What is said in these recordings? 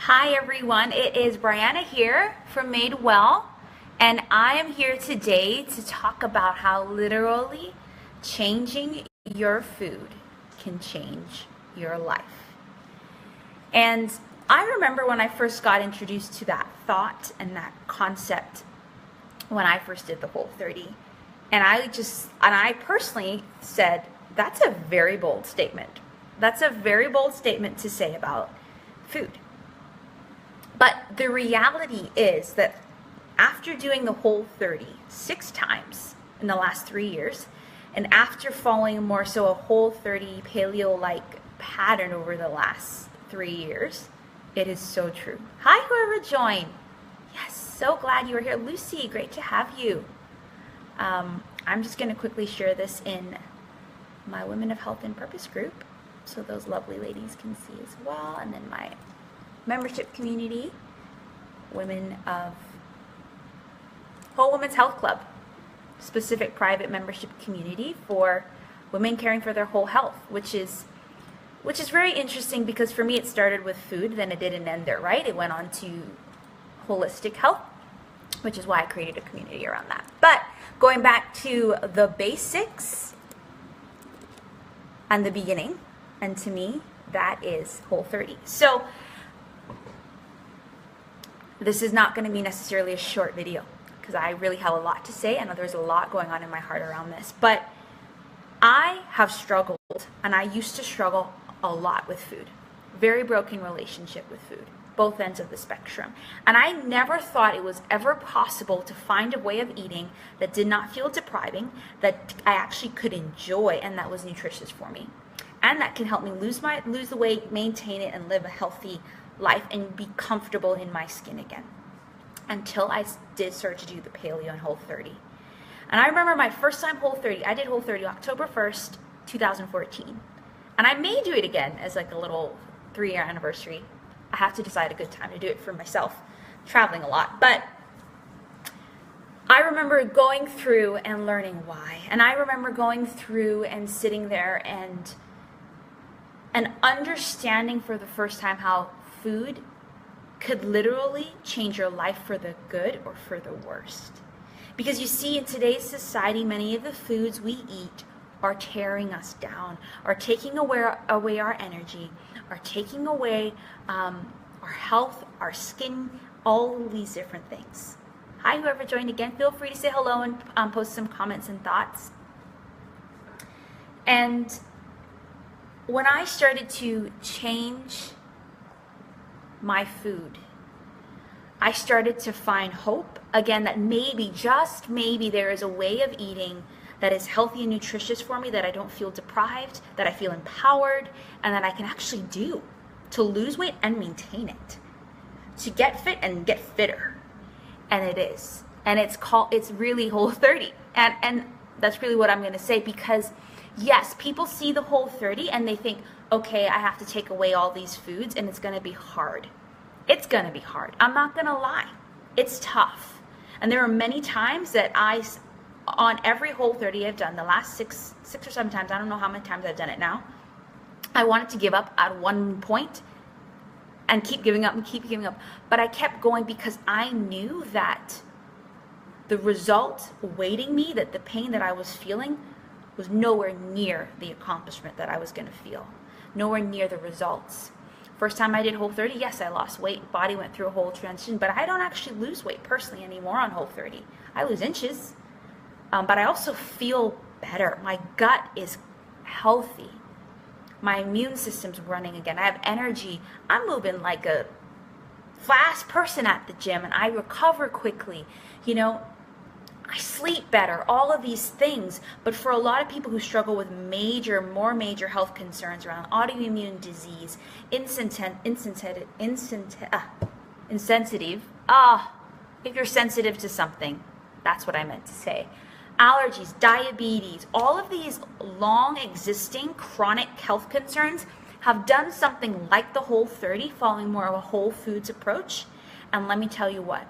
Hi everyone, it is Brianna here from Made Well, and I am here today to talk about how literally changing your food can change your life. And I remember when I first got introduced to that thought and that concept when I first did the Whole30. And I personally said, that's a very bold statement. That's a very bold statement to say about food. But the reality is that after doing the Whole30 6 times in the last 3 years, and after following more so a Whole30 paleo-like pattern over the last 3 years, it is so true. Hi, whoever joined. Yes, so glad you are here. Lucy, great to have you. I'm just going to quickly share this in my Women of Health and Purpose group so those lovely ladies can see as well, and then my membership community, Women of Whole Women's Health Club, specific private membership community for women caring for their whole health, which is very interesting because for me it started with food, then it didn't end there, right? It went on to holistic health, which is why I created a community around that. But going back to the basics and the beginning, and to me, that is Whole30. So this is not going to be necessarily a short video because I really have a lot to say. I know there's a lot going on in my heart around this, but I have struggled, and I used to struggle a lot with food. Very broken relationship with food, both ends of the spectrum. And I never thought it was ever possible to find a way of eating that did not feel depriving, that I actually could enjoy, and that was nutritious for me. And that can help me lose the weight, maintain it, and live a healthy life and be comfortable in my skin again, until I did start to do the paleo and Whole30. And I remember my first time Whole30, I did Whole30 October 1st, 2014. And I may do it again as like a little 3-year anniversary. I have to decide a good time to do it for myself, traveling a lot. But I remember going through and learning why. And I remember going through and sitting there and understanding for the first time how food could literally change your life for the good or for the worst. Because you see, in today's society, many of the foods we eat are tearing us down, are taking away our energy, are taking away our health, our skin, all of these different things. Hi, whoever joined again, feel free to say hello and post some comments and thoughts. And when I started to change my food, I started to find hope again, that maybe, just maybe, there is a way of eating that is healthy and nutritious for me, that I don't feel deprived, that I feel empowered, and that I can actually do to lose weight and maintain it, to get fit and get fitter. And it is, and it's really Whole30, and that's really what I'm going to say, because yes, people see the Whole30 and they think, okay, I have to take away all these foods and it's going to be hard. It's going to be hard. I'm not going to lie. It's tough. And there are many times that on every Whole30 I've done, the last six or 7 times, I don't know how many times I've done it now, I wanted to give up at one point and keep giving up and keep giving up. But I kept going because I knew that the result awaiting me, that the pain that I was feeling was nowhere near the accomplishment that I was going to feel. Nowhere near the results. First time I did Whole30, yes, I lost weight. Body went through a whole transition, but I don't actually lose weight personally anymore on Whole30. I lose inches, but I also feel better. My gut is healthy. My immune system's running again. I have energy. I'm moving like a fast person at the gym, and I recover quickly. You know, I sleep better, all of these things. But for a lot of people who struggle with more major health concerns around autoimmune disease, insensitive, if you're sensitive to something, that's what I meant to say. Allergies, diabetes, all of these long existing chronic health concerns have done something like the Whole30, following more of a whole foods approach. And let me tell you what,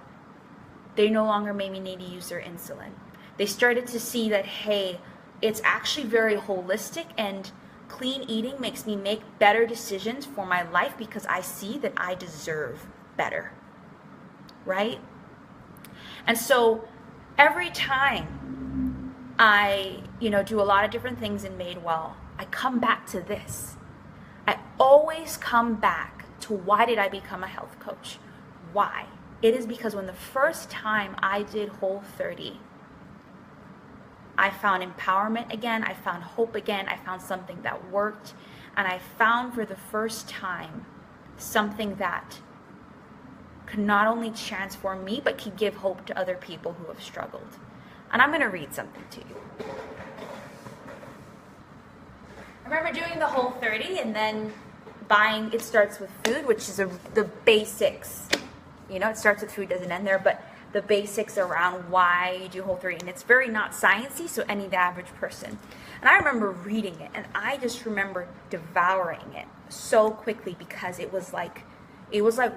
they no longer maybe need to use their insulin. They started to see that, hey, it's actually very holistic, and clean eating makes me make better decisions for my life because I see that I deserve better, right? And so every time I, do a lot of different things in Madewell, I come back to this. I always come back to why did I become a health coach? Why? It is because when the first time I did Whole30, I found empowerment again, I found hope again, I found something that worked, and I found for the first time something that could not only transform me, but could give hope to other people who have struggled. And I'm going to read something to you. I remember doing the Whole30 and then buying, it starts with food, which is the basics. It starts with food, doesn't end there, but the basics around why you do Whole30. And it's very not sciencey, so any average person. And I remember reading it, and I just remember devouring it so quickly because it was like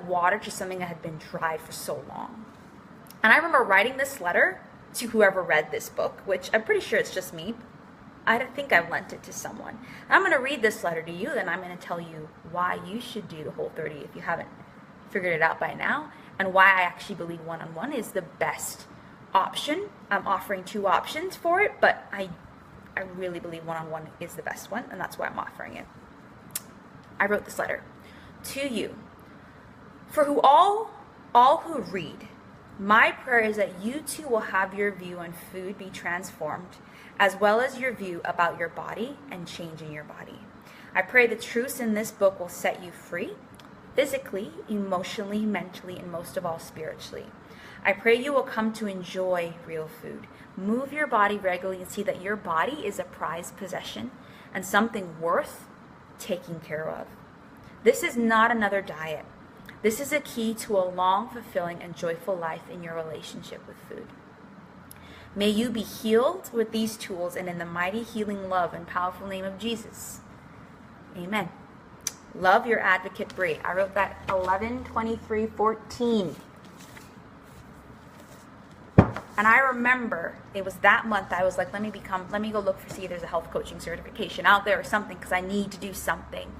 water to something that had been dried for so long. And I remember writing this letter to whoever read this book, which I'm pretty sure it's just me. I don't think I've lent it to someone. And I'm going to read this letter to you, then I'm going to tell you why you should do the Whole30 if you haven't figured it out by now, and why I actually believe one-on-one is the best option. I'm offering 2 options for it, but I really believe one-on-one is the best one, and that's why I'm offering it. I wrote this letter to you. For all who read, my prayer is that you too will have your view on food be transformed, as well as your view about your body and changing your body. I pray the truths in this book will set you free, physically, emotionally, mentally, and most of all, spiritually. I pray you will come to enjoy real food. Move your body regularly and see that your body is a prized possession and something worth taking care of. This is not another diet. This is a key to a long, fulfilling, and joyful life in your relationship with food. May you be healed with these tools and in the mighty, healing love and powerful name of Jesus. Amen. Love, your advocate, Bree. I wrote that 11/23/14. And I remember it was that month I was like, let me go look for, see if there's a health coaching certification out there or something, because I need to do something.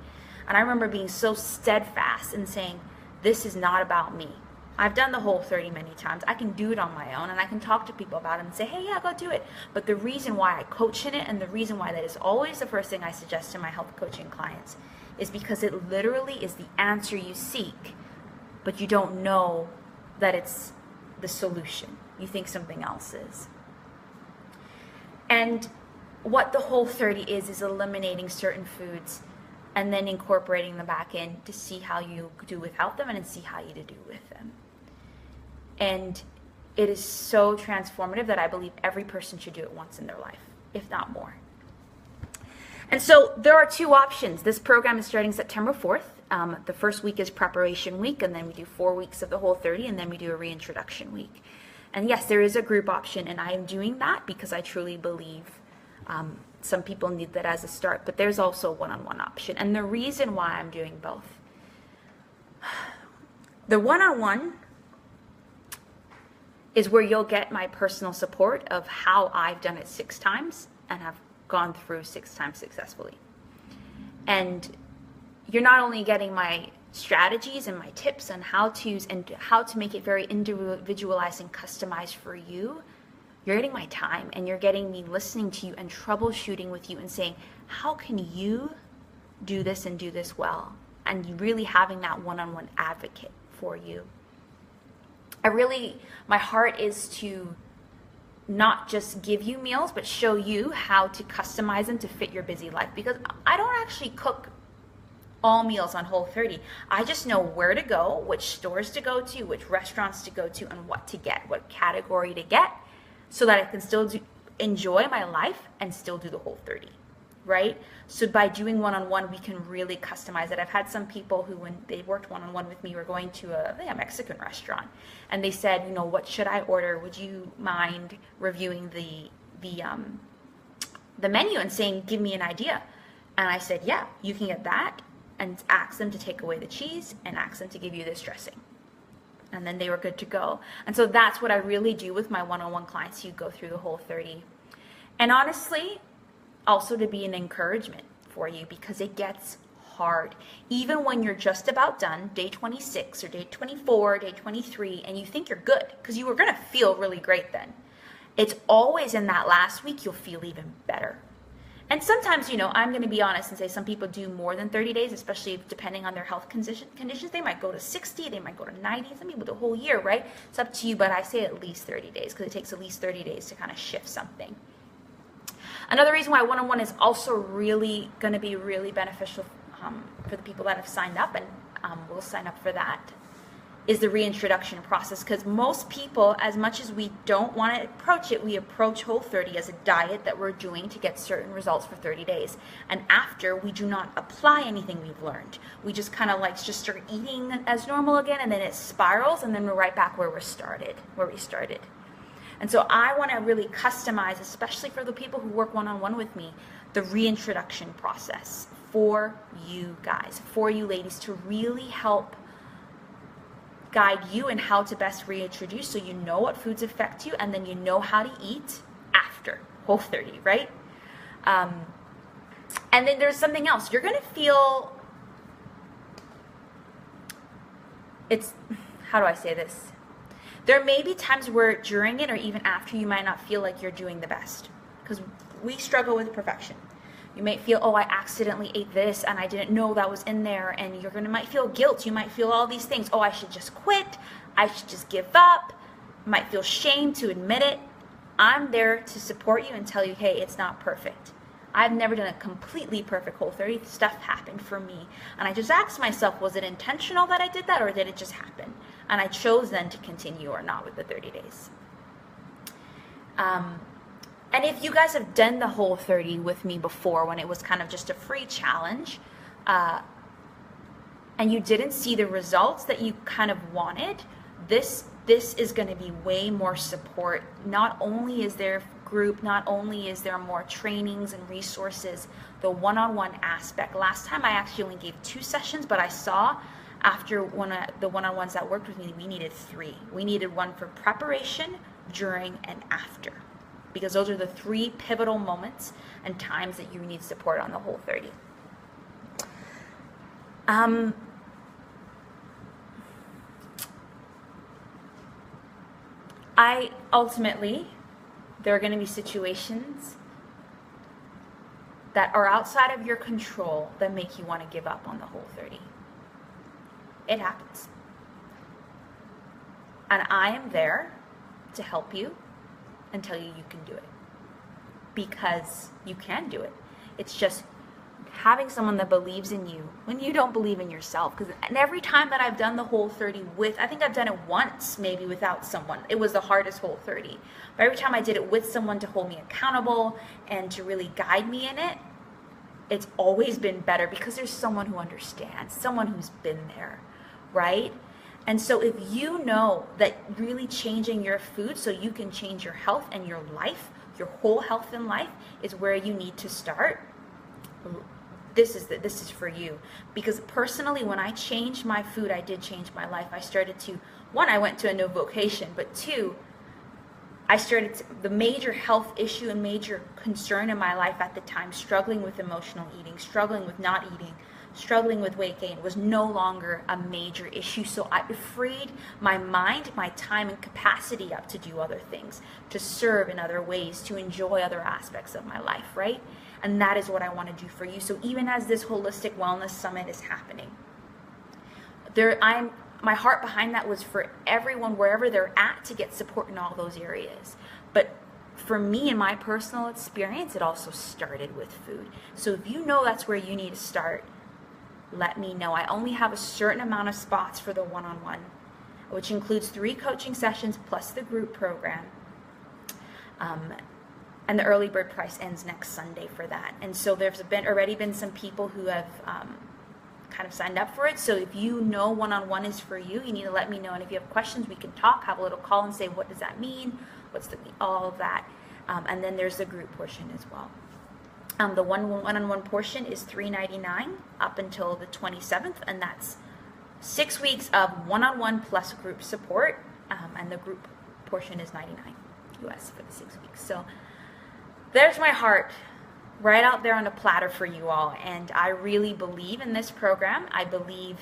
And I remember being so steadfast and saying, this is not about me. I've done the Whole30 many times. I can do it on my own, and I can talk to people about it and say, hey, yeah, go do it. But the reason why I coach in it, and the reason why that is always the first thing I suggest to my health coaching clients, is because it literally is the answer you seek, but you don't know that it's the solution. You think something else is. And what the Whole30 is eliminating certain foods and then incorporating them back in to see how you do without them and see how you do with them. And it is so transformative that I believe every person should do it once in their life, if not more. And so there are 2 options. This program is starting September 4th. The first week is preparation week, and then we do 4 weeks of the Whole30, and then we do a reintroduction week. And yes, there is a group option, and I am doing that because I truly believe some people need that as a start, but there's also a one-on-one option. And the reason why I'm doing both, the one-on-one is where you'll get my personal support of how I've done it 6 times and have gone through 6 times successfully. And you're not only getting my strategies and my tips and how-tos and how to make it very individualized and customized for you, you're getting my time, and you're getting me listening to you and troubleshooting with you and saying, how can you do this and do this well? And really having that one-on-one advocate for you. My heart is to not just give you meals, but show you how to customize them to fit your busy life. Because I don't actually cook all meals on Whole30. I just know where to go, which stores to go to, which restaurants to go to, and what to get, what category to get, so that I can still enjoy my life and still do the Whole30, right? So by doing one-on-one, we can really customize it. I've had some people who, when they worked one-on-one with me, were going to a Mexican restaurant, and they said, what should I order? Would you mind reviewing the menu and saying, give me an idea? And I said, yeah, you can get that, and ask them to take away the cheese and ask them to give you this dressing. And then they were good to go. And so that's what I really do with my one-on-one clients. You go through the Whole30. And honestly, also to be an encouragement for you because it gets hard. Even when you're just about done, day 26 or day 24, day 23, and you think you're good because you were going to feel really great then. It's always in that last week you'll feel even better. And sometimes, I'm going to be honest and say some people do more than 30 days, especially depending on their health conditions. They might go to 60, they might go to 90, some people the whole year, right? It's up to you, but I say at least 30 days because it takes at least 30 days to kind of shift something. Another reason why one-on-one is also really going to be really beneficial for the people that have signed up and will sign up for that is the reintroduction process, because most people, as much as we don't want to approach it, we approach Whole30 as a diet that we're doing to get certain results for 30 days. And after, we do not apply anything we've learned. We just kind of just start eating as normal again, and then it spirals, and then we're right back where we started. And so I want to really customize, especially for the people who work one-on-one with me, the reintroduction process for you guys, for you ladies, to really help guide you in how to best reintroduce, so you know what foods affect you, and then you know how to eat after Whole30, right? And then there's something else. You're going to feel, how do I say this? There may be times where during it or even after you might not feel like you're doing the best, because we struggle with perfection. You might feel, oh, I accidentally ate this and I didn't know that was in there, and might feel guilt. You might feel all these things. Oh, I should just quit. I should just give up. You might feel shame to admit it. I'm there to support you and tell you, hey, it's not perfect. I've never done a completely perfect Whole30. Stuff happened for me. And I just asked myself, was it intentional that I did that, or did it just happen? And I chose then to continue or not with the 30 days. And if you guys have done the Whole30 with me before, when it was kind of just a free challenge, and you didn't see the results that you kind of wanted, this is going to be way more support. Not only is there group, not only is there more trainings and resources, the one-on-one aspect. Last time I actually only gave 2 sessions, but I saw after the one-on-ones that worked with me, we needed 3. We needed one for preparation, during, and after, because those are the 3 pivotal moments and times that you need support on the Whole30. Ultimately, there are going to be situations that are outside of your control that make you want to give up on the Whole30. It happens. And I am there to help you and tell you you can do it, because you can do it. It's just having someone that believes in you when you don't believe in yourself. And every time that I've done the Whole30 with, I think I've done it once maybe without someone. It was the hardest Whole30. But every time I did it with someone to hold me accountable and to really guide me in it, it's always been better, because there's someone who understands, someone who's been there, right? And so if you know that really changing your food so you can change your health and your life, your whole health and life, is where you need to start, this is for you. Because personally, when I changed my food, I did change my life. I started to, 1, I went to a new vocation, but 2, I started the major health issue and major concern in my life at the time, struggling with emotional eating, struggling with not eating, struggling with weight gain, was no longer a major issue. So I freed my mind, my time, and capacity up to do other things, to serve in other ways, to enjoy other aspects of my life, right? And that is what I want to do for you. So even as this Holistic Wellness Summit is happening, my heart behind that was for everyone, wherever they're at, to get support in all those areas. But for me, in my personal experience, it also started with food. So if you know that's where you need to start, let me know. I only have a certain amount of spots for the one-on-one, which includes 3 coaching sessions plus the group program. And the early bird price ends next Sunday for that. And so there's already been some people who have kind of signed up for it. So if you know one-on-one is for you, you need to let me know. And if you have questions, we can talk, have a little call and say, what does that mean? All of that. And then there's the group portion as well. The one-on-one portion is $3.99 up until the 27th, and that's 6 weeks of one-on-one plus group support, and the group portion is $99 US for the 6 weeks. So there's my heart. right out there on a platter for you all. And I really believe in this program. I believe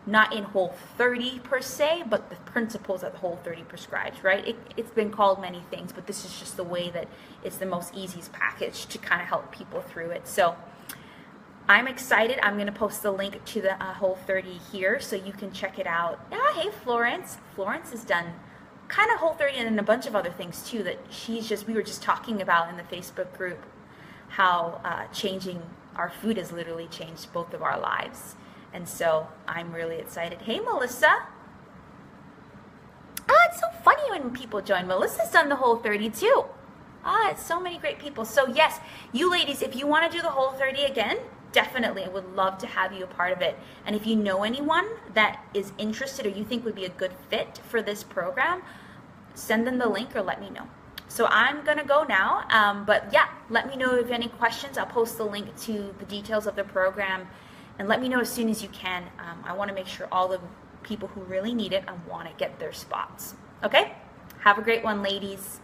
not in Whole30 per se, but the principles that Whole30 prescribes, right? It's been called many things, but this is just the way that it's the most easiest package to kind of help people through it. So I'm excited. I'm going to post the link to the Whole30 here so you can check it out. Hey, Florence. Florence has done kind of Whole30 and a bunch of other things too that we were just talking about in the Facebook group, how changing our food has literally changed both of our lives. And so I'm really excited. Hey, Melissa. It's so funny when people join. Melissa's done the Whole30 too. It's so many great people. So yes, you ladies, if you want to do the Whole30 again, definitely, I would love to have you a part of it. And if you know anyone that is interested or you think would be a good fit for this program, send them the link or let me know. So I'm going to go now. But yeah, let me know if you have any questions. I'll post the link to the details of the program. And let me know as soon as you can. I want to make sure all the people who really need it want to get their spots. Okay? Have a great one, ladies.